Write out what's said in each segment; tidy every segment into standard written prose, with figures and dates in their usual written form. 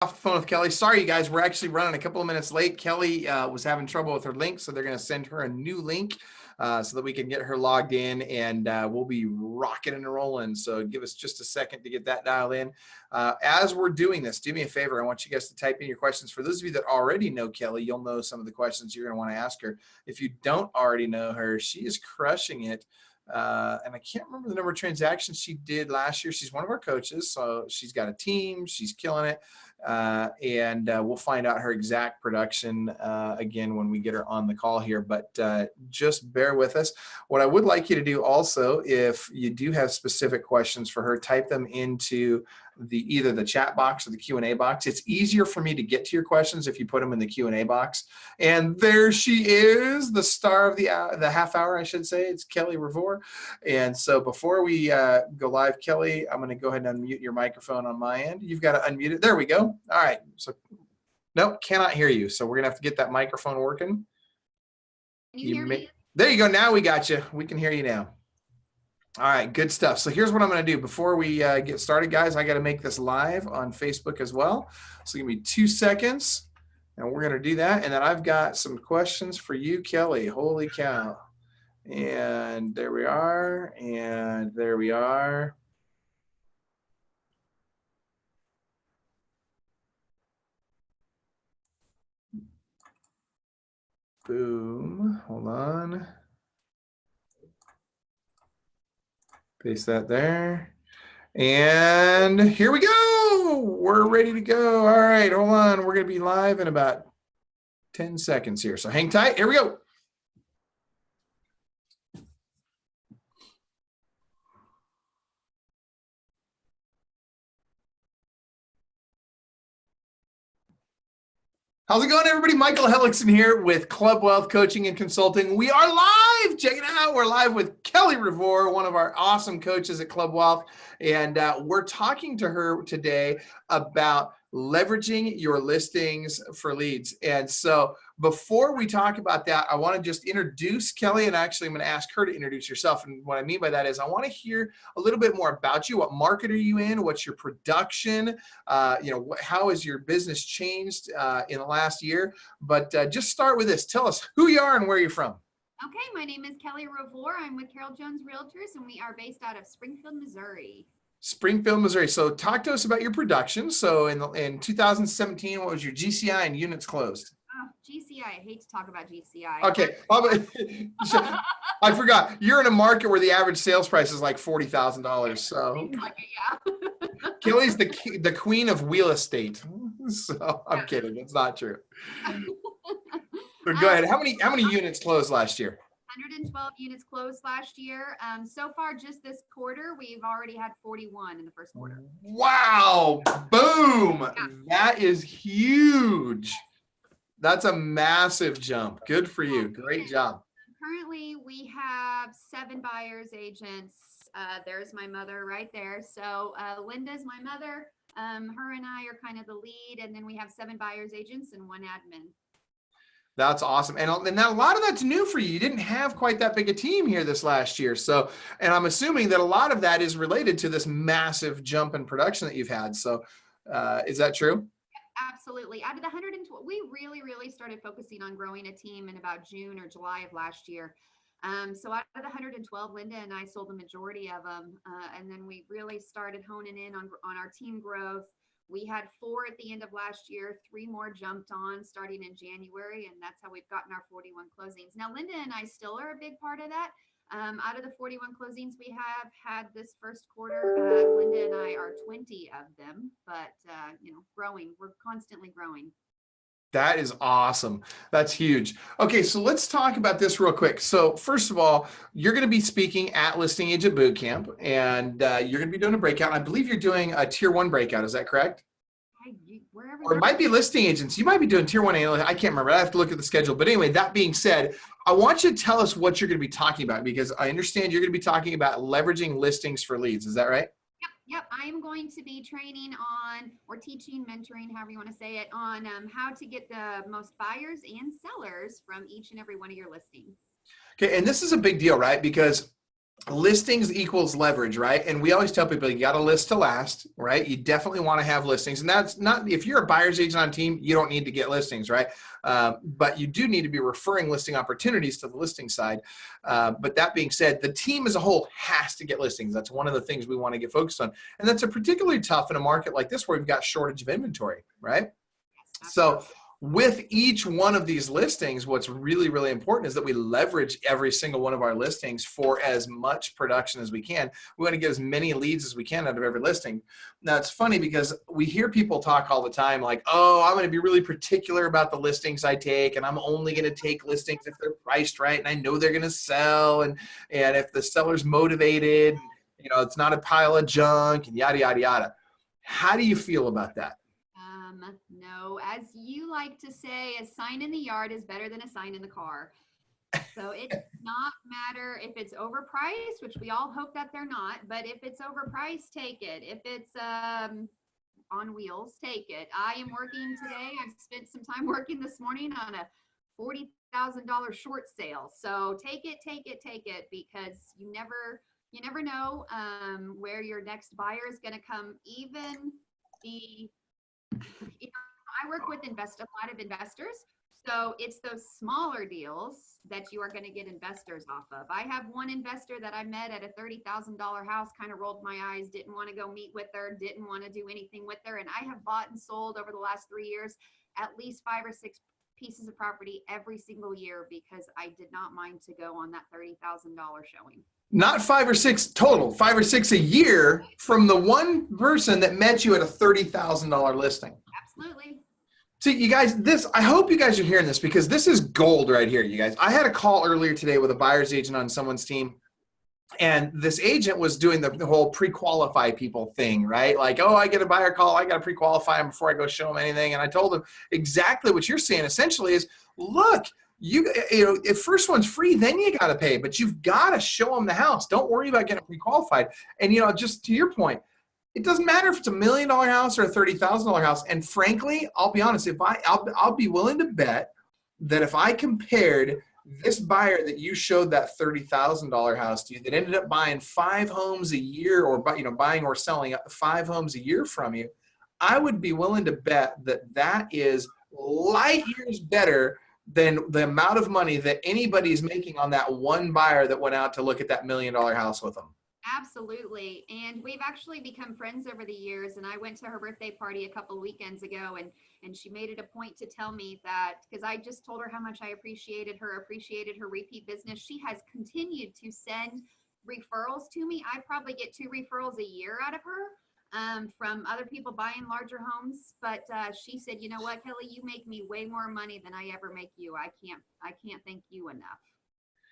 Off the phone with Kelly. Sorry, you guys, we're actually running a couple of minutes late. Kelly was having trouble with her link, so they're going to send her a new link so that we can get her logged in, and we'll be rocking and rolling. So give us just a second to get that dialed in. As we're doing this, do me a favor. I want you guys to type in your questions. For those of you that already know Kelly, you'll know some of the questions you're going to want to ask her. If you don't already know her, she is crushing it. And I can't remember the number of transactions she did last year. She's one of our coaches, so she's got a team. She's killing it. And we'll find out her exact production again when we get her on the call here, but just bear with us. What I would like you to do also, if you do have specific questions for her, type them into either the chat box or the Q&A box. It's easier for me to get to your questions if you put them in the Q&A box. And there she is, the star of the half hour, I should say. It's Kellie Revoir. And so before we go live, Kelly, I'm going to go ahead and unmute your microphone on my end. You've got to unmute it. There we go. All right. So, nope, cannot hear you. So we're going to have to get that microphone working. Can you hear me? There you go. Now we got you. We can hear you now. All right, good stuff. So here's what I'm going to do. Before we get started, guys, I got to make this live on Facebook as well. So give me 2 seconds, and we're going to do that. And then I've got some questions for you, Kelly. Holy cow. And there we are. And there we are. Boom. Hold on. Paste that there. And here we go. We're ready to go. All right, hold on. We're going to be live in about 10 seconds here. So hang tight. Here we go. How's it going, everybody? Michael Hellickson here with Club Wealth Coaching and Consulting. We are live. Check it out. We're live with Kellie Revoir, one of our awesome coaches at Club Wealth. And we're talking to her today about leveraging your listings for leads. And so before we talk about that, I want to just introduce Kelly, and actually I'm going to ask her to introduce herself. And what I mean by that is I want to hear a little bit more about you. What market are you in? What's your production? How has your business changed in the last year? But just start with this. Tell us who you are and where you're from. Okay, my name is Kellie Revoir. I'm with Carol Jones Realtors, and we are based out of Springfield, Missouri. Springfield, Missouri. So talk to us about your production. So in 2017, what was your GCI and units closed? Oh, GCI. I hate to talk about GCI. Okay. I forgot. You're in a market where the average sales price is like $40,000. So like it, yeah. Kellie's the queen of real estate. So I'm kidding. It's not true. So go ahead. How many units closed last year? 112 units closed last year. So far, just this quarter, we've already had 41 in the first quarter. Wow. Boom. Yeah. That is huge. That's a massive jump. Good for you. Great job. Currently, we have 7 buyers agents. There's my mother right there. So Linda's my mother. Her and I are kind of the lead. And then we have 7 buyers agents and 1 admin. That's awesome. And now a lot of that's new for you. You didn't have quite that big a team here this last year. So, and I'm assuming that a lot of that is related to this massive jump in production that you've had. So is that true? Absolutely. Out of the 112, we really started focusing on growing a team in about June or July of last year. So out of the 112, Linda and I sold the majority of them. And then we really started honing in on our team growth. We had 4 at the end of last year, 3 more jumped on starting in January, and that's how we've gotten our 41 closings. Now, Linda and I still are a big part of that. Out of the 41 closings we have had this first quarter, Linda and I are 20 of them, but growing. We're constantly growing. That is awesome. That's huge. Okay, so let's talk about this real quick. So first of all, you're going to be speaking at Listing Agent Bootcamp, and you're going to be doing a breakout. I believe you're doing a Tier 1 breakout. Is that correct? Or it might be listing agents. You might be doing Tier 1 analytics. I can't remember. I have to look at the schedule. But anyway, that being said, I want you to tell us what you're going to be talking about, because I understand you're going to be talking about leveraging listings for leads. Is that right? Yep. I'm going to be training on, or teaching, mentoring, however you want to say it, on how to get the most buyers and sellers from each and every one of your listings. Okay, and this is a big deal, right? Because listings equals leverage, right? And we always tell people you got to list to last, right? You definitely want to have listings. And that's not, if you're a buyer's agent on team, you don't need to get listings, right? But you do need to be referring listing opportunities to the listing side. But that being said, the team as a whole has to get listings. That's one of the things we want to get focused on. And that's a particularly tough in a market like this where we've got shortage of inventory, right? So with each one of these listings, what's really, really important is that we leverage every single one of our listings for as much production as we can. We want to get as many leads as we can out of every listing. Now, it's funny because we hear people talk all the time like, oh, I'm going to be really particular about the listings I take, and I'm only going to take listings if they're priced right, and I know they're going to sell, and if the seller's motivated, it's not a pile of junk, and yada, yada, yada. How do you feel about that? No, as you like to say, a sign in the yard is better than a sign in the car. So it does not matter if it's overpriced, which we all hope that they're not, but if it's overpriced, take it. If it's on wheels, take it. I am working today. I've spent some time working this morning on a $40,000 short sale. So take it, because you never know where your next buyer is going to come. Even I work with a lot of investors. So it's those smaller deals that you are going to get investors off of. I have one investor that I met at a $30,000 house, kind of rolled my eyes, didn't want to go meet with her, didn't want to do anything with her. And I have bought and sold over the last 3 years at least 5 or 6 pieces of property every single year because I did not mind to go on that $30,000 showing. Not 5 or 6 total, 5 or 6 a year from the one person that met you at a $30,000 listing. Absolutely. See, you guys, I hope you guys are hearing this because this is gold right here, you guys. I had a call earlier today with a buyer's agent on someone's team. And this agent was doing the whole pre-qualify people thing, right? Like, oh, I get a buyer call, I got to pre-qualify them before I go show them anything. And I told them exactly what you're saying essentially is, look, if first one's free, then you got to pay, but you've got to show them the house. Don't worry about getting pre-qualified. And, just to your point, it doesn't matter if it's $1 million house or a $30,000 house. And frankly, I'll be honest, I'll be willing to bet that if I compared this buyer that you showed that $30,000 house to you that ended up buying 5 homes a year or buying or selling 5 homes a year from you, I would be willing to bet that is light years better than the amount of money that anybody's making on that one buyer that went out to look at that $1 million house with them. Absolutely. And we've actually become friends over the years. And I went to her birthday party a couple of weekends ago, and she made it a point to tell me that, because I just told her how much I appreciated her repeat business. She has continued to send referrals to me. I probably get 2 referrals a year out of her from other people buying larger homes. But she said, you know what, Kelly, you make me way more money than I ever make you. I can't thank you enough.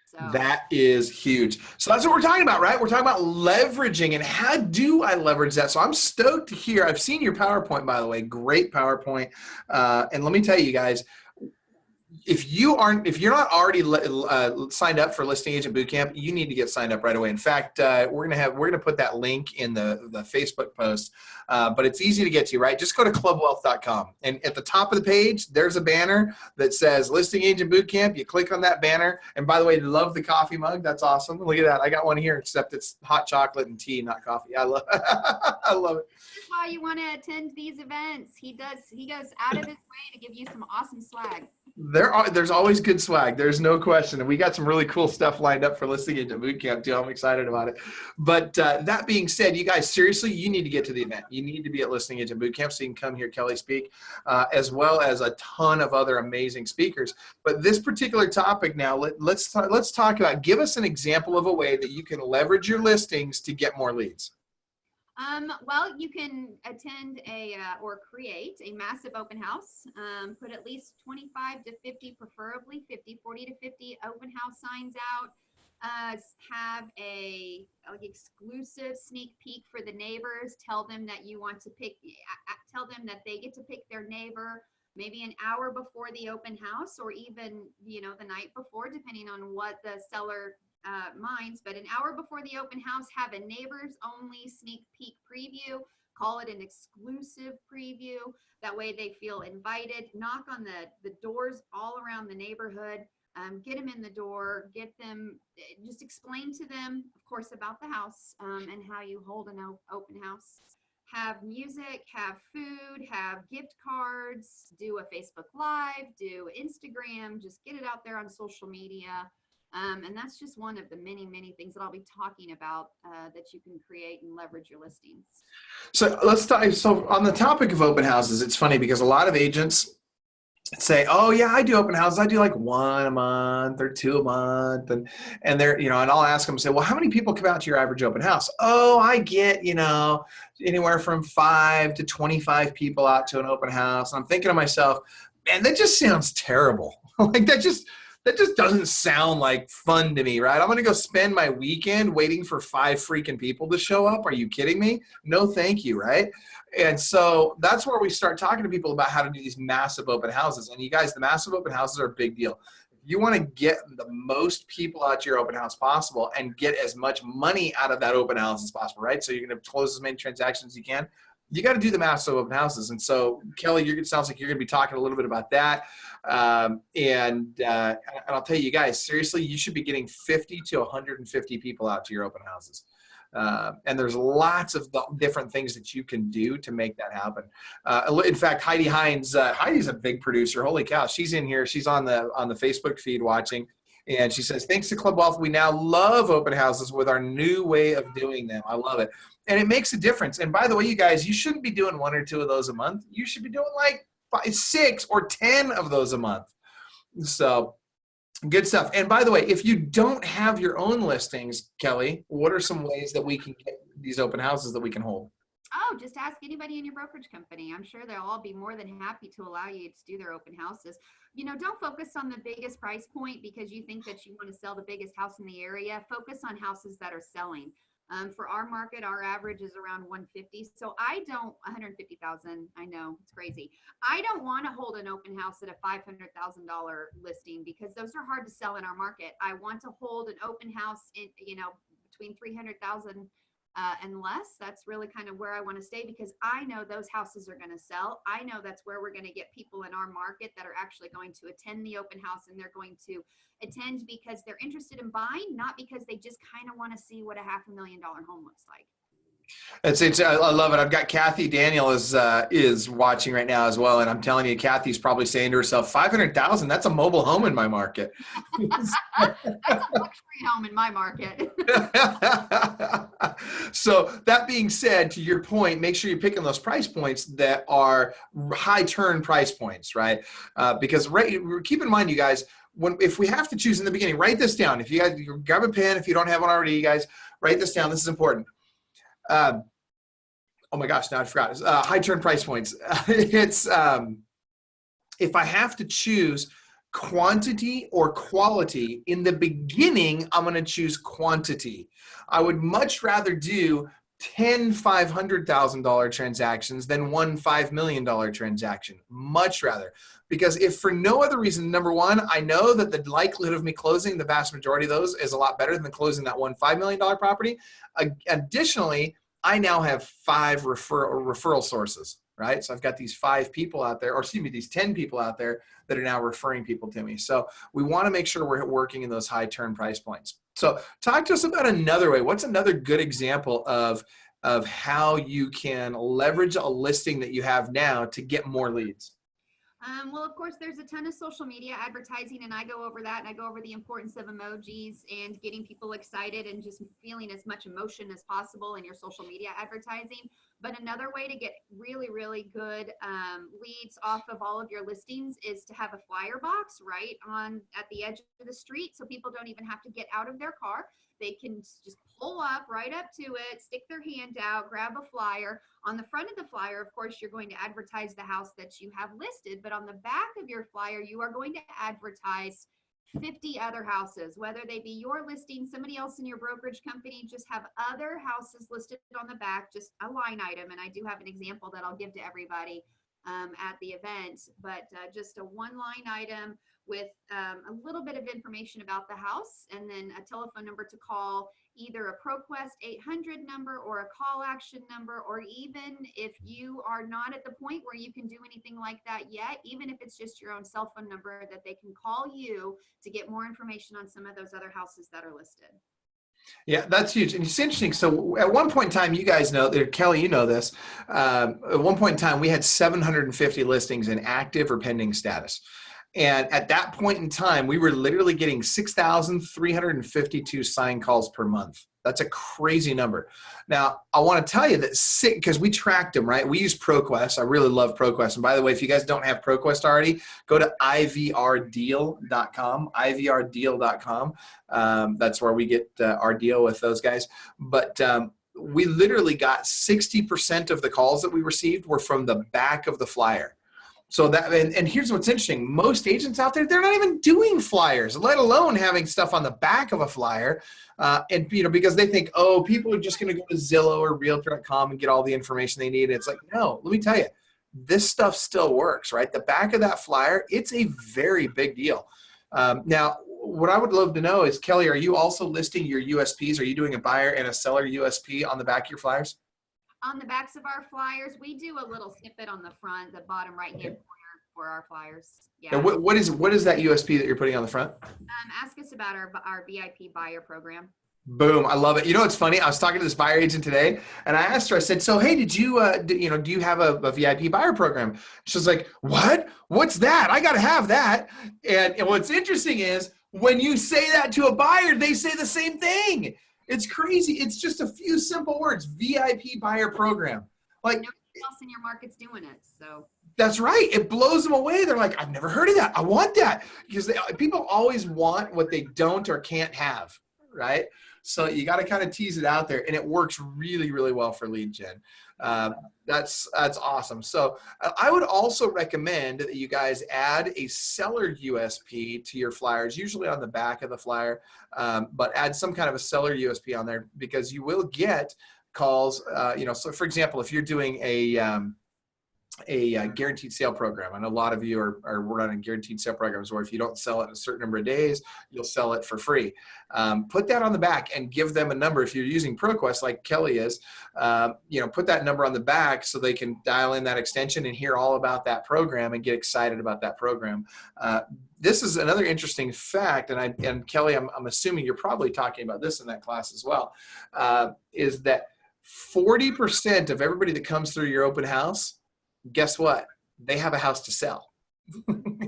So. That is huge. So that's what we're talking about, right? We're talking about leveraging, and how do I leverage that? So I'm stoked to hear. I've seen your PowerPoint, by the way. Great PowerPoint. And let me tell you guys, if you're not already signed up for Listing Agent Bootcamp, you need to get signed up right away. In fact, we're gonna put that link in the Facebook post, but it's easy to get to, right? Just go to clubwealth.com, and at the top of the page, there's a banner that says Listing Agent Bootcamp. You click on that banner, and by the way, love the coffee mug. That's awesome. Look at that. I got one here, except it's hot chocolate and tea, not coffee. I love it. That's why you want to attend these events. He goes out of his way to give you some awesome swag. There's always good swag. There's no question. And we got some really cool stuff lined up for Listing Agent Bootcamp too. I'm excited about it. But that being said, you guys, seriously, you need to get to the event. You need to be at Listing Agent Bootcamp so you can come hear Kelly speak, as well as a ton of other amazing speakers. But this particular topic now, let's talk about, give us an example of a way that you can leverage your listings to get more leads. Well, you can attend or create a massive open house, put at least 25 to 50, preferably 40 to 50 open house signs out, have a exclusive sneak peek for the neighbors, tell them that you want to tell them that they get to pick their neighbor maybe an hour before the open house, or even, the night before, depending on what the seller minds. But an hour before the open house, have a neighbors only sneak peek preview, call it an exclusive preview. That way they feel invited. Knock on the doors all around the neighborhood. get them in the door, get them, just explain to them, of course, about the house and how you hold an open house. Have music, have food, have gift cards, do a Facebook Live, do Instagram, just get it out there on social media. And that's just one of the many, many things that I'll be talking about that you can create and leverage your listings. So let's talk. So on the topic of open houses, it's funny because a lot of agents say, "Oh yeah, I do open houses. I do like one a month or two a month," and they're, and I'll ask them, say, "Well, how many people come out to your average open house?" "Oh, I get, anywhere from 5 to 25 people out to an open house." And I'm thinking to myself, man, that just sounds terrible. Like that just doesn't sound like fun to me, right? I'm going to go spend my weekend waiting for 5 freaking people to show up. Are you kidding me? No, thank you, right? And so that's where we start talking to people about how to do these massive open houses. And you guys, the massive open houses are a big deal. If you want to get the most people out to your open house possible and get as much money out of that open house as possible, right? So you're going to close as many transactions as you can. You got to do the massive open houses. And so, Kelly, it sounds like you're going to be talking a little bit about that. And I'll tell you guys, seriously, you should be getting 50 to 150 people out to your open houses. And there's lots of different things that you can do to make that happen. In fact, Heidi Hines, Heidi's a big producer. Holy cow, she's in here. She's on the Facebook feed watching. And she says, "Thanks to Club Wealth, we now love open houses with our new way of doing them." I love it. And it makes a difference. And by the way, you guys, you shouldn't be doing 1 or 2 of those a month. You should be doing like 5, 6 or 10 of those a month. So good stuff. And by the way, if you don't have your own listings, Kelly, what are some ways that we can get these open houses that we can hold? Oh, just ask anybody in your brokerage company. I'm sure they'll all be more than happy to allow you to do their open houses. Don't focus on the biggest price point because you think that you want to sell the biggest house in the area. Focus on houses that are selling. For our market, our average is around 150. So 150,000. I know it's crazy. I don't want to hold an open house at a $500,000 listing because those are hard to sell in our market. I want to hold an open house in, between 300,000 and less. That's really kind of where I want to stay because I know those houses are going to sell. I know that's where we're going to get people in our market that are actually going to attend the open house, and they're going to attend because they're interested in buying, not because they just kind of want to see what a $500,000 home looks like. I love it. I've got Kathy Daniel is watching right now as well, and I'm telling you, Kathy's probably saying to herself, 500,000. That's a mobile home in my market. That's a luxury home in my market. So that being said, to your point, make sure you're picking those price points that are high turn price points, right? Because keep in mind, you guys, if we have to choose in the beginning, write this down. If you guys grab a pen, if you don't have one already, you guys write this down. This is important. Oh my gosh, now I forgot. It's, high turn price points. It's if I have to choose quantity or quality in the beginning, I'm going to choose quantity. I would much rather do 10 $500,000 transactions than 1 $5 million transaction. Much rather. Because if for no other reason, number one, I know that the likelihood of me closing the vast majority of those is a lot better than closing that one $5 million property. Additionally, I now have 5 referral sources, right? So I've got these 5 people out there, or excuse me, these 10 people out there that are now referring people to me. So we want to make sure we're working in those high turn price points. So talk to us about another way. What's another good example of how you can leverage a listing that you have now to get more leads? Well, of course, there's a ton of social media advertising, and I go over that, and I go over the importance of emojis and getting people excited and just feeling as much emotion as possible in your social media advertising. But another way to get really, really good leads off of all of your listings is to have a flyer box right at the edge of the street, so people don't even have to get out of their car. They can just pull up right up to it, stick their hand out, grab a flyer. On the front of the flyer, of course, you're going to advertise the house that you have listed, but on the back of your flyer, you are going to advertise 50 other houses, whether they be your listing, somebody else in your brokerage company, just have other houses listed on the back, just a line item. And I do have an example that I'll give to everybody. at the event, but just a one-line item with a little bit of information about the house, and then a telephone number to call, either a ProQuest 800 number or a call action number, or even if you are not at the point where you can do anything like that yet, even if it's just your own cell phone number, that they can call you to get more information on some of those other houses that are listed. Yeah, that's huge. And it's interesting. So at one point in time, you guys know, Kelly, you know this, at one point in time, we had 750 listings in active or pending status. And at that point in time, we were literally getting 6,352 sign calls per month. That's a crazy number. Now, I want to tell you that because we tracked them, right? We use ProQuest. I really love ProQuest. And by the way, if you guys don't have ProQuest already, go to ivrdeal.com, ivrdeal.com. That's where we get our deal with those guys. But we literally got 60% of the calls that we received were from the back of the flyer. So that, and here's what's interesting. Most agents out there, they're not even doing flyers, let alone having stuff on the back of a flyer. And, because they think, oh, people are just going to go to Zillow or Realtor.com and get all the information they need. It's like, no, let me tell you, this stuff still works, right? The back of that flyer, it's a very big deal. Now, what I would love to know is, Kelly, are you also listing your USPs? Are you doing a buyer and a seller USP on the back of your flyers? On the backs of our flyers, we do a little snippet on the front, the bottom right-hand corner for our flyers. Yeah. And what is that USP that you're putting on the front? Ask us about our VIP buyer program. Boom. I love it. You know, it's funny. I was talking to this buyer agent today and I asked her, I said, so, hey, did you, do you have a VIP buyer program? She was like, what? What's that? I got to have that. And what's interesting is when you say that to a buyer, they say the same thing. It's crazy. It's just a few simple words, VIP buyer program. Like, nobody else in your market's doing it. So that's right. It blows them away. They're like, I've never heard of that. I want that. Because people always want what they don't or can't have, right? So you got to kind of tease it out there, and it works really, really well for lead gen. That's awesome. So I would also recommend that you guys add a seller USP to your flyers, usually on the back of the flyer, but add some kind of a seller USP on there, because you will get calls. So for example, if you're doing a guaranteed sale program. And a lot of you are running guaranteed sale programs where if you don't sell it in a certain number of days, you'll sell it for free. Put that on the back and give them a number. If you're using ProQuest like Kelly is, put that number on the back so they can dial in that extension and hear all about that program and get excited about that program. This is another interesting fact, and Kelly, I'm assuming you're probably talking about this in that class as well, is that 40% of everybody that comes through your open house, guess what? They have a house to sell.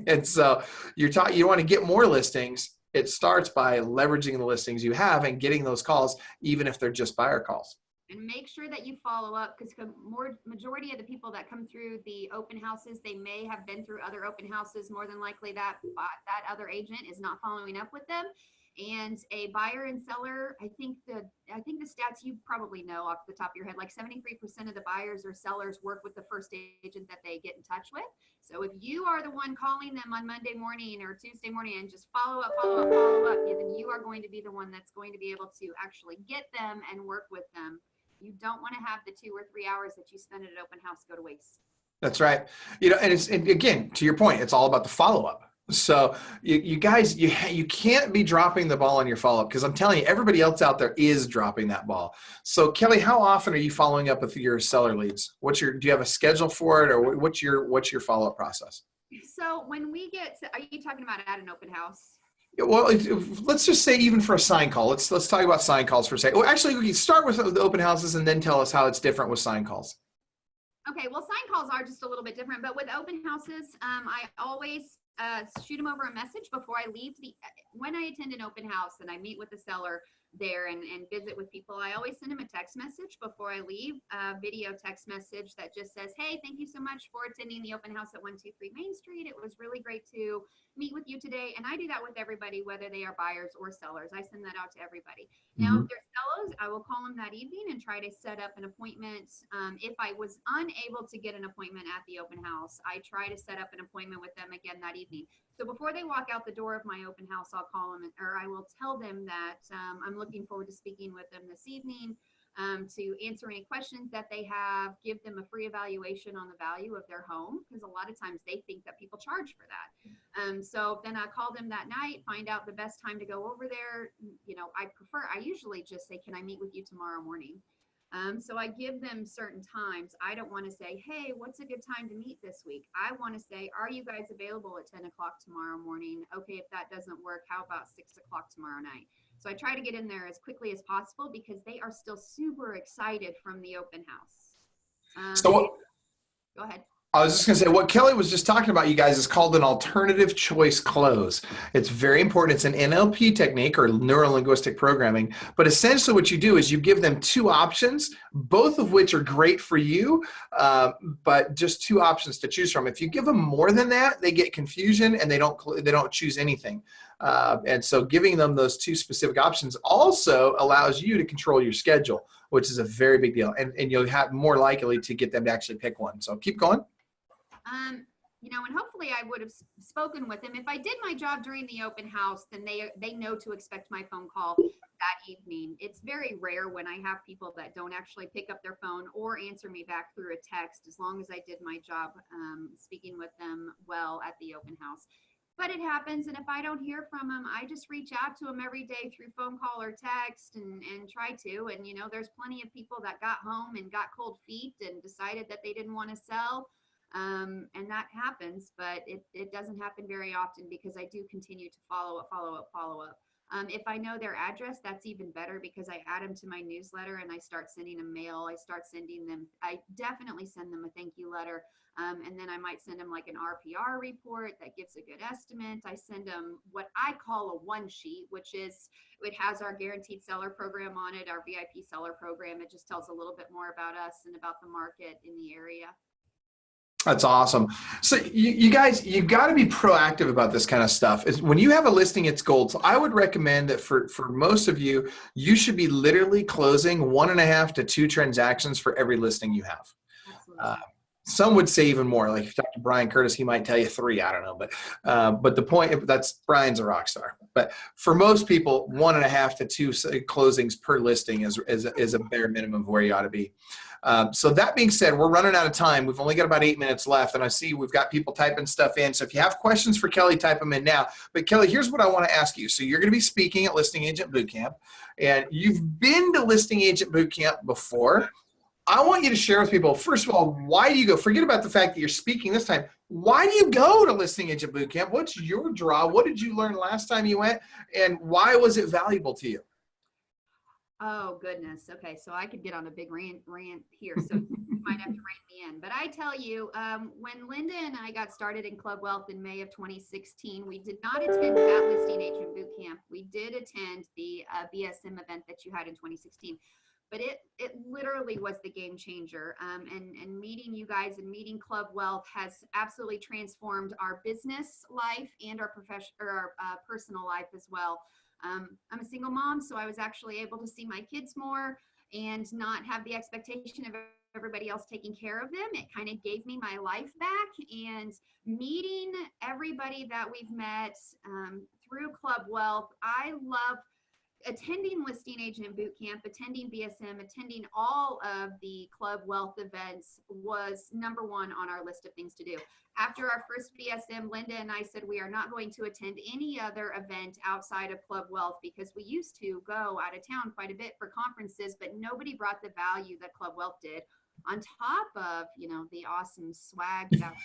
And so you want to get more listings. It starts by leveraging the listings you have and getting those calls, even if they're just buyer calls. And make sure that you follow up, because majority of the people that come through the open houses, they may have been through other open houses. More than likely that other agent is not following up with them. And a buyer and seller, I think the stats you probably know off the top of your head, like 73% of the buyers or sellers work with the first agent that they get in touch with. So if you are the one calling them on Monday morning or Tuesday morning and just follow up, then you are going to be the one that's going to be able to actually get them and work with them. You don't want to have the 2 or 3 hours that you spend at an open house go to waste. That's right. And again, to your point, it's all about the follow-up. So you guys, you can't be dropping the ball on your follow-up, because I'm telling you, everybody else out there is dropping that ball. So Kelly, how often are you following up with your seller leads? Do you have a schedule for it, or what's your follow-up process? So when we are you talking about at an open house? Well, let's just say even for a sign call, let's talk about sign calls for a second. Well, actually, we can start with the open houses and then tell us how it's different with sign calls. Okay, well, sign calls are just a little bit different, but with open houses, I always shoot them over a message before I leave. When I attend an open house and I meet with the seller there and visit with people, I always send them a text message before I leave, a video text message that just says, hey, thank you so much for attending the open house at 123 Main Street. It was really great to meet with you today. And I do that with everybody, whether they are buyers or sellers. I send that out to everybody. Now, if they're sellers, I will call them that evening and try to set up an appointment. If I was unable to get an appointment at the open house, I try to set up an appointment with them again that evening. So before they walk out the door of my open house, I'll call them, or I will tell them that I'm looking forward to speaking with them this evening. to answer any questions that they have, give them a free evaluation on the value of their home, because a lot of times they think that people charge for that. So then I call them that night, find out the best time to go over there. I usually just say, can I meet with you tomorrow morning? So I give them certain times. I don't want to say, hey, what's a good time to meet this week? I want to say, are you guys available at 10 o'clock tomorrow morning? Okay, if that doesn't work, how about 6 o'clock tomorrow night? So I try to get in there as quickly as possible because they are still super excited from the open house. So go ahead. I was just going to say, what Kellie was just talking about, you guys, is called an alternative choice close. It's very important. It's an NLP technique, or neuro-linguistic programming. But essentially what you do is you give them two options, both of which are great for you, but just two options to choose from. If you give them more than that, they get confusion and they don't choose anything. And so giving them those two specific options also allows you to control your schedule, which is a very big deal. And you'll have more likely to get them to actually pick one. So keep going. And hopefully I would have spoken with them. If I did my job during the open house, then they know to expect my phone call that evening. It's very rare when I have people that don't actually pick up their phone or answer me back through a text, as long as I did my job speaking with them well at the open house. But it happens, and if I don't hear from them, I just reach out to them every day through phone call or text and try to. And, there's plenty of people that got home and got cold feet and decided that they didn't want to sell. And that happens, but it doesn't happen very often because I do continue to follow up. If I know their address, that's even better because I add them to my newsletter and I start sending them mail. I definitely send them a thank you letter. And then I might send them like an RPR report that gives a good estimate. I send them what I call a one sheet, which is, it has our guaranteed seller program on it, our VIP seller program. It just tells a little bit more about us and about the market in the area. That's awesome. So you guys, you've got to be proactive about this kind of stuff. When you have a listing, it's gold. So I would recommend that for most of you, you should be literally closing 1.5 to 2 transactions for every listing you have. Absolutely. Some would say even more. Like if you talk to Brian Curtis, he might tell you 3. I don't know, but the point, that's, Brian's a rock star. But for most people, 1.5 to 2 closings per listing is a bare minimum of where you ought to be. So that being said, we're running out of time. We've only got about 8 minutes left, and I see we've got people typing stuff in. So if you have questions for Kellie, type them in now. But Kellie, here's what I want to ask you. So you're going to be speaking at Listing Agent Bootcamp, and you've been to Listing Agent Bootcamp before. I want you to share with people, first of all, why do you go? Forget about the fact that you're speaking this time. Why do you go to Listing Agent Bootcamp? What's your draw? What did you learn last time you went? And why was it valuable to you? Oh, goodness. Okay, so I could get on a big rant here, so you might have to rein me in. But I tell you, when Linda and I got started in Club Wealth in May of 2016, we did not attend that Listing Agent Bootcamp. We did attend the BSM event that you had in 2016. But it literally was the game changer. And meeting you guys and meeting Club Wealth has absolutely transformed our business life and our personal life as well. I'm a single mom, so I was actually able to see my kids more and not have the expectation of everybody else taking care of them. It kind of gave me my life back, and meeting everybody that we've met through Club Wealth. I love attending Listing Agent Bootcamp, attending BSM, attending all of the Club Wealth events was number one on our list of things to do. After our first BSM, Linda and I said we are not going to attend any other event outside of Club Wealth because we used to go out of town quite a bit for conferences, but nobody brought the value that Club Wealth did, on top of, the awesome swag that we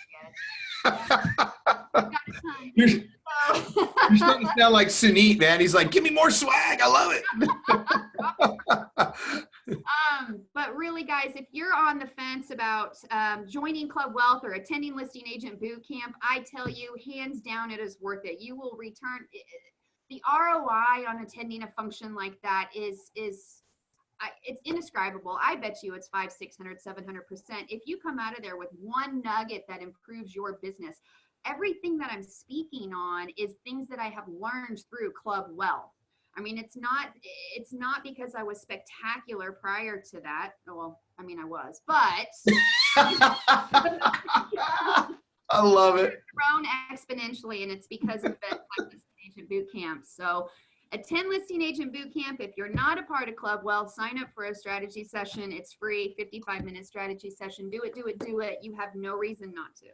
get. You're starting to sound like Sunit, man. He's like, give me more swag. I love it. But really, guys, if you're on the fence about joining Club Wealth or attending Listing Agent Bootcamp, I tell you, hands down, it is worth it. You will return. The ROI on attending a function like that is it's indescribable. I bet you it's 500, 600, 700%. If you come out of there with one nugget that improves your business, everything that I'm speaking on is things that I have learned through Club Wealth. I mean, it's not because I was spectacular prior to that. Well, I mean, I was, but I love it. It's grown exponentially, and it's because of events like this Agent Bootcamp. So attend Listing Agent Bootcamp. If you're not a part of Club Wealth, sign up for a strategy session. It's free, 55-minute strategy session. Do it, do it, do it. You have no reason not to.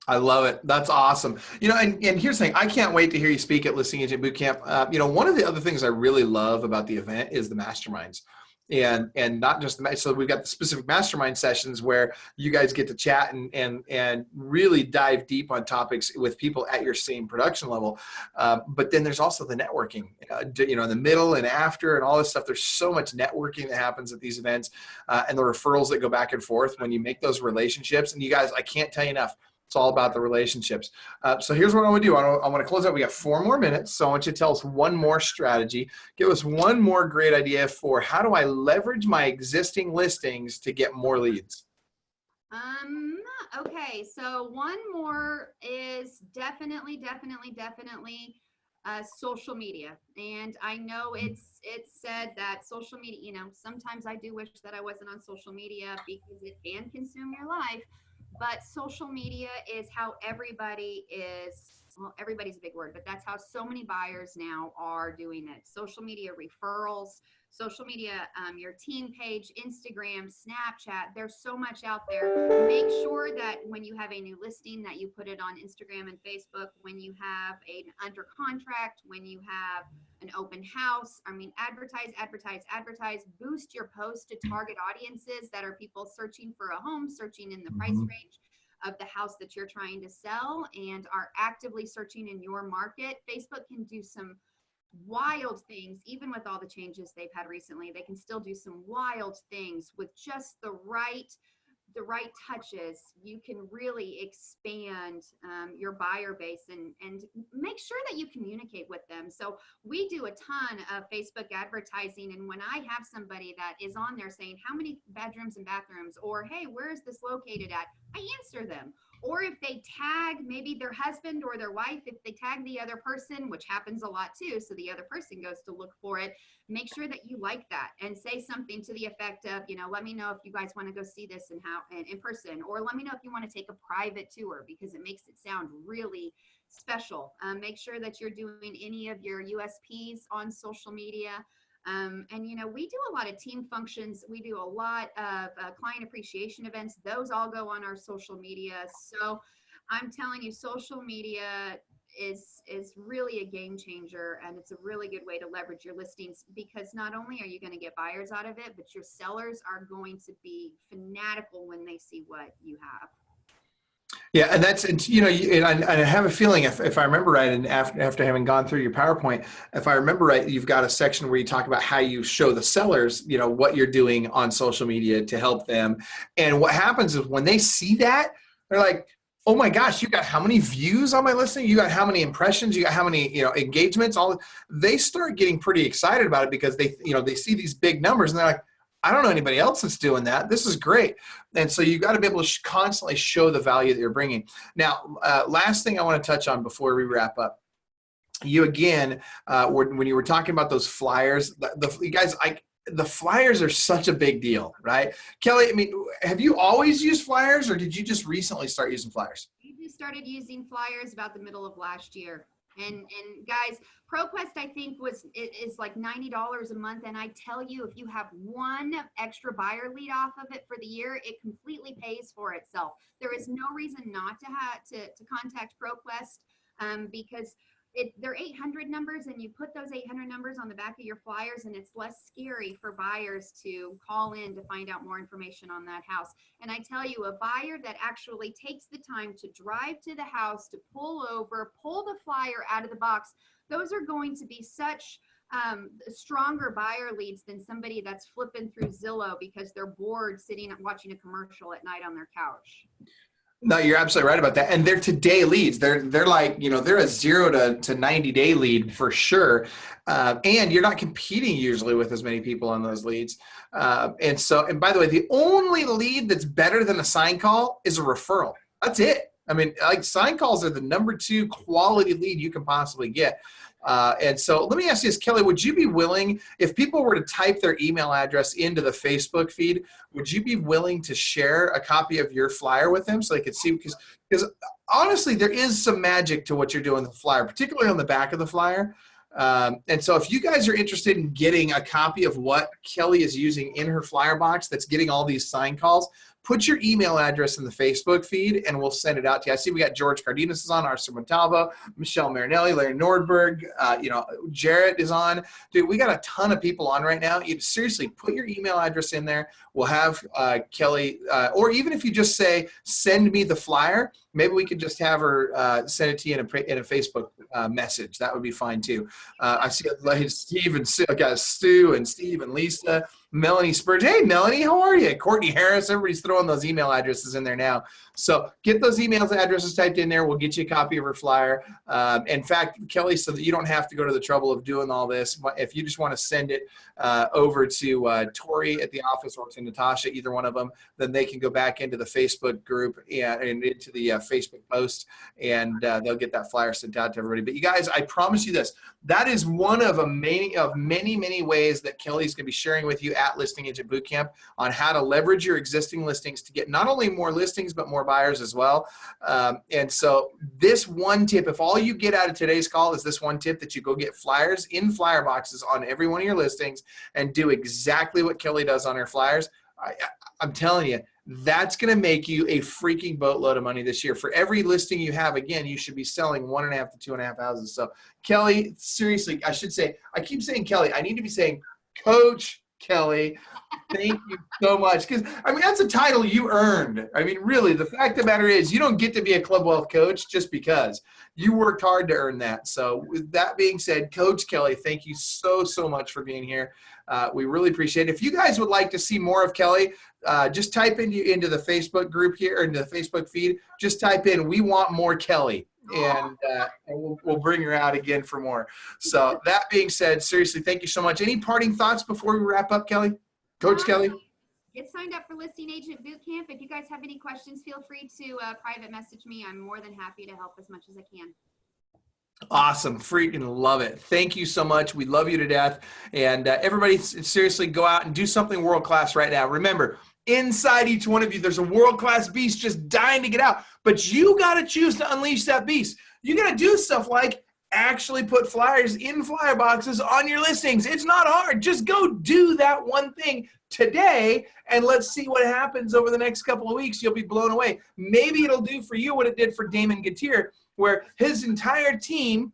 I love it. That's awesome. And here's the thing. I can't wait to hear you speak at Listing Agent Bootcamp. One of the other things I really love about the event is the masterminds. And not just so we've got the specific mastermind sessions where you guys get to chat and really dive deep on topics with people at your same production level. But then there's also the networking, in the middle and after and all this stuff. There's so much networking that happens at these events, and the referrals that go back and forth when you make those relationships. And you guys, I can't tell you enough. It's all about the relationships. So here's what I want to do. I want to close out. We got 4 more minutes. So I want you to tell us one more strategy. Give us one more great idea for how do I leverage my existing listings to get more leads? Okay. So one more is definitely social media. And I know it's said that social media, sometimes I do wish that I wasn't on social media because it can consume your life. But social media is how everybody's a big word, but that's how so many buyers now are doing it. Social media referrals, social media, your team page, Instagram, Snapchat, there's so much out there. Make sure that when you have a new listing that you put it on Instagram and Facebook, when you have an under contract, when you have an open house, advertise, boost your post to target audiences that are people searching for a home, searching in the price range of the house that you're trying to sell and are actively searching in your market. Facebook can do some wild things, even with all the changes they've had recently. They can still do some wild things with just the right touches. You can really expand your buyer base and make sure that you communicate with them. So we do a ton of Facebook advertising, and when I have somebody that is on there saying how many bedrooms and bathrooms, or hey, where is this located at, I answer them. Or if they tag maybe their husband or their wife, if they tag the other person, which happens a lot too, so the other person goes to look for it, make sure that you like that and say something to the effect of, let me know if you guys want to go see this in person, or let me know if you want to take a private tour, because it makes it sound really special. Make sure that you're doing any of your USPs on social media. We do a lot of team functions. We do a lot of client appreciation events. Those all go on our social media. So I'm telling you, social media is really a game changer, and it's a really good way to leverage your listings, because not only are you going to get buyers out of it, but your sellers are going to be fanatical when they see what you have. Yeah, and I have a feeling if I remember right, and after having gone through your PowerPoint, if I remember right, you've got a section where you talk about how you show the sellers, what you're doing on social media to help them. And what happens is when they see that, they're like, oh my gosh, you got how many views on my listing? You got how many impressions? You got how many, engagements? They start getting pretty excited about it because they see these big numbers and they're like, I don't know anybody else that's doing that. This is great. And so you've got to be able to constantly show the value that you're bringing. Now, last thing I want to touch on before we wrap up. You again, when you were talking about those flyers, you guys, the flyers are such a big deal, right? Kelly, have you always used flyers, or did you just recently start using flyers? We just started using flyers about the middle of last year. And guys, ProQuest, I think is like $90 a month. And I tell you, if you have one extra buyer lead off of it for the year, it completely pays for itself. There is no reason not to have to contact ProQuest, because they're 800 numbers, and you put those 800 numbers on the back of your flyers, and it's less scary for buyers to call in to find out more information on that house. And I tell you, a buyer that actually takes the time to drive to the house, to pull over, pull the flyer out of the box, those are going to be such stronger buyer leads than somebody that's flipping through Zillow because they're bored sitting and watching a commercial at night on their couch. No, you're absolutely right about that. And they're today leads. They're like, they're a 0 to 90 day lead for sure. And you're not competing usually with as many people on those leads. And by the way, the only lead that's better than a sign call is a referral. That's it. Sign calls are the number 2 quality lead you can possibly get. And so let me ask you this, Kelly, would you be willing, if people were to type their email address into the Facebook feed, would you be willing to share a copy of your flyer with them so they could see? Because honestly, there is some magic to what you're doing with the flyer, particularly on the back of the flyer. And so if you guys are interested in getting a copy of what Kellie is using in her flyer box that's getting all these sign calls, put your email address in the Facebook feed and we'll send it out to you. I see we got George Cardenas is on, Arthur Montalvo, Michelle Marinelli, Larry Nordberg, Jarrett is on. Dude, we got a ton of people on right now. You seriously put your email address in there. We'll have Kellie, or even if you just say, send me the flyer, maybe we could just have her send it to you in a Facebook message. That would be fine too. I see like Steve and Stu and Steve and Lisa, Melanie Spurge. Hey, Melanie, how are you? Courtney Harris. Everybody's throwing those email addresses in there now. So get those email addresses typed in there. We'll get you a copy of her flyer. In fact, Kellie, so that you don't have to go to the trouble of doing all this, if you just want to send it over to Tori at the office or to Natasha, either one of them, then they can go back into the Facebook group and into the Facebook post, and they'll get that flyer sent out to everybody. But you guys, I promise you this, that is one of many ways that Kellie's going to be sharing with you at Listing Agent Bootcamp on how to leverage your existing listings to get not only more listings, but more buyers as well. And so this one tip, if all you get out of today's call is this one tip, that you go get flyers in flyer boxes on every one of your listings and do exactly what Kellie does on her flyers, I'm telling you, that's going to make you a freaking boatload of money this year. For every listing you have, again, you should be selling 1.5 to 2.5 houses. So Kellie, seriously, I keep saying Kellie. I need to be saying Coach Kellie. Thank you so much. Because, I mean, that's a title you earned. I mean, really, the fact of the matter is you don't get to be a Club Wealth coach just because. You worked hard to earn that. So with that being said, Coach Kellie, thank you so much for being here. We really appreciate it. If you guys would like to see more of Kellie, just type into the Facebook group here, or into the Facebook feed. Just type in, "We want more Kellie." And we'll bring her out again for more. So that being said, seriously, thank you so much. Any parting thoughts before we wrap up, Kellie? Coach Kellie? Get signed up for Listing Agent Bootcamp. If you guys have any questions, feel free to private message me. I'm more than happy to help as much as I can. Awesome. Freaking love it. Thank you so much. We love you to death. And everybody, seriously, go out and do something world-class right now. Remember, inside each one of you, there's a world-class beast just dying to get out. But you got to choose to unleash that beast. You got to do stuff like actually put flyers in flyer boxes on your listings. It's not hard. Just go do that one thing today, and let's see what happens over the next couple of weeks. You'll be blown away. Maybe it'll do for you what it did for Damon Gatier, where his entire team,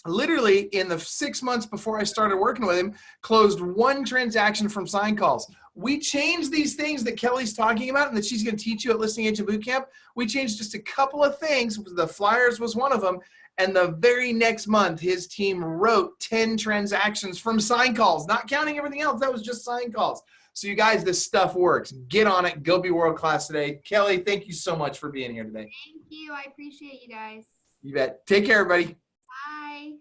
literally in the 6 months before I started working with him, closed one transaction from sign calls. We changed these things that Kellie's talking about and that she's going to teach you at Listing Agent Bootcamp. We changed just a couple of things. The flyers was one of them. And the very next month, his team wrote 10 transactions from sign calls, not counting everything else. That was just sign calls. So you guys, this stuff works. Get on it. Go be world-class today. Kellie, thank you so much for being here today. Thank you. I appreciate you guys. You bet. Take care, everybody. Bye.